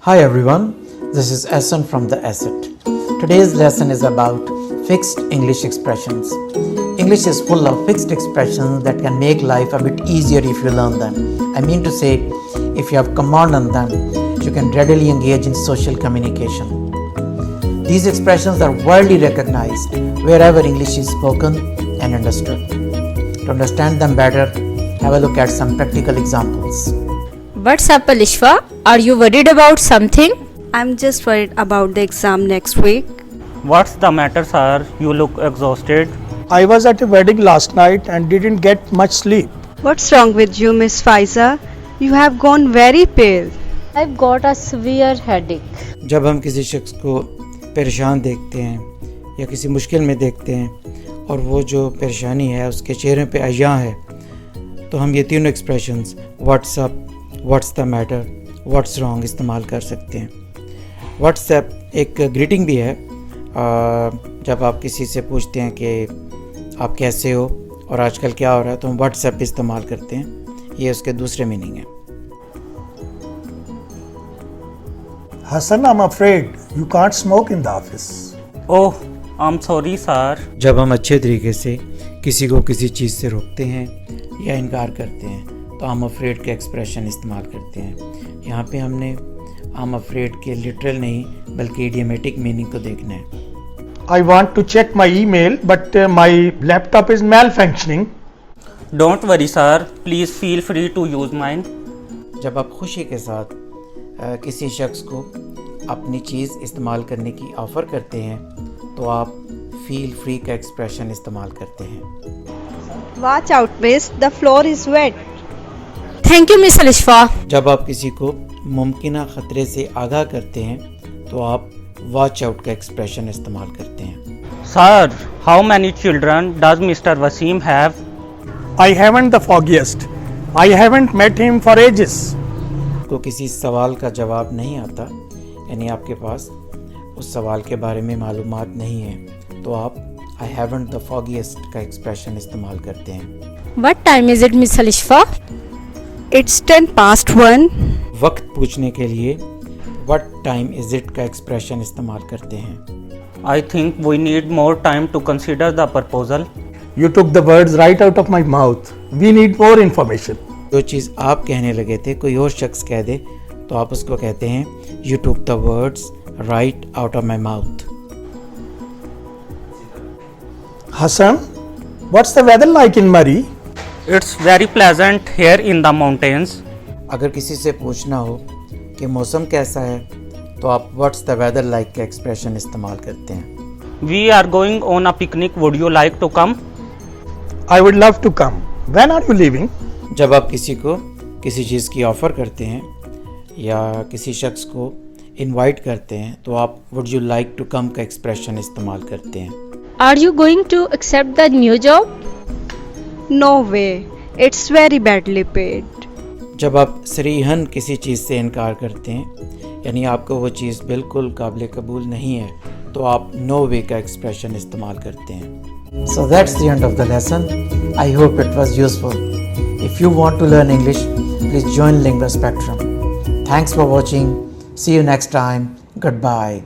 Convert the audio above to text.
Hi everyone, this is Essen from The Asset. Today's lesson is about fixed English expressions. English is full of fixed expressions that can make life a bit easier if you learn them. I mean to say, if you have command on them, you can readily engage in social communication. These expressions are widely recognized wherever English is spoken and understood. To understand them better, have a look at some practical examples. What's up, Alishwa? Are you worried about something? I'm just worried about the exam next week. What's the matter, sir? You look exhausted. I was at a wedding last night and didn't get much sleep. What's wrong with you, Miss Faiza? You have gone very pale. I've got a severe headache. जब हम किसी शख्स को परेशान देखते हैं या किसी मुश्किल में देखते हैं और वो जो परेशानी है उसके चेहरे पे अया है, तो हम ये तीनों expressions what's up, what's the matter, what's wrong इस्तेमाल कर सकते हैं। व्हाट्सएप एक ग्रीटिंग भी है। जब आप किसी से पूछते हैं कि आप कैसे हो और आजकल क्या हो रहा है, तो हम व्हाट्सएप इस्तेमाल करते हैं। ये उसके दूसरे मीनिंग है। Hassan, I'm afraid you can't smoke in the office. Oh, I'm sorry, sir. जब हम अच्छे तरीके से किसी को किसी चीज़ से रोकते हैं या इनकार करते हैं, तो I'm afraid के एक्सप्रेशन इस्तेमाल करते हैं। यहाँ पे हमने I'm afraid के लिटरल नहीं बल्कि इडियमेटिक मीनिंग को देखना है। I want to check my email, but my laptop is malfunctioning. Don't worry, sir. Please feel free to use mine. जब आप खुशी के साथ किसी शख्स को अपनी चीज़ इस्तेमाल करने की ऑफ़र करते हैं, तो आप फील फ्री का एक्सप्रेशन इस्तेमाल करते हैं। Watch out, miss. The floor is wet. Thank you, Miss Alishwa. जब आप किसी को मुमकिना ख़तरे से आगाह करते हैं, तो आप वॉच आउट का एक्सप्रेशन इस्तेमाल करते हैं। Sir, how many children does Mr. Wasim have? I haven't the foggiest. I haven't met him for ages. को किसी सवाल का जवाब नहीं आता, यानी आपके पास उस सवाल के बारे में मालूमात नहीं है, तो आप I haven't the foggiest का एक्सप्रेशन इस्तेमाल करते हैं। What time is it, Miss Alishwa? It's 10 past 1. वक्त पूछने के लिए What time is it का एक्सप्रेशन इस्तेमाल करते हैं। I think we need more time to consider the proposal. You took the words right out of my mouth. We need more information. जो चीज़ आप कहने लगे थे कोई और शख्स कह दे, तो आप उसको कहते हैं You took the words right out of my mouth. Hassan, what's the weather like in Murray? It's very pleasant here in the mountains. अगर किसी से पूछना हो कि मौसम कैसा है, तो आप What's the weather like का एक्सप्रेशन इस्तेमाल करते हैं। We are going on a picnic. Would you like to come? I would love to come. When are you leaving? जब आप किसी को किसी चीज़ की ऑफ़र करते हैं या किसी शख्स को इनवाइट करते हैं, तो आप would you like to come का एक्सप्रेशन इस्तेमाल करते हैं। Are you going to accept the new job? No way. It's very badly paid. जब आप सरीहन किसी चीज़ से इनकार करते हैं, यानी आपको वो चीज़ बिल्कुल काबिल कबूल नहीं है, तो आप नो वे का एक्सप्रेशन इस्तेमाल करते हैं। So that's the end of the lesson. I hope it was useful. If you want to learn English, please join Lingua Spectrum. Thanks for watching. See you next time. Goodbye.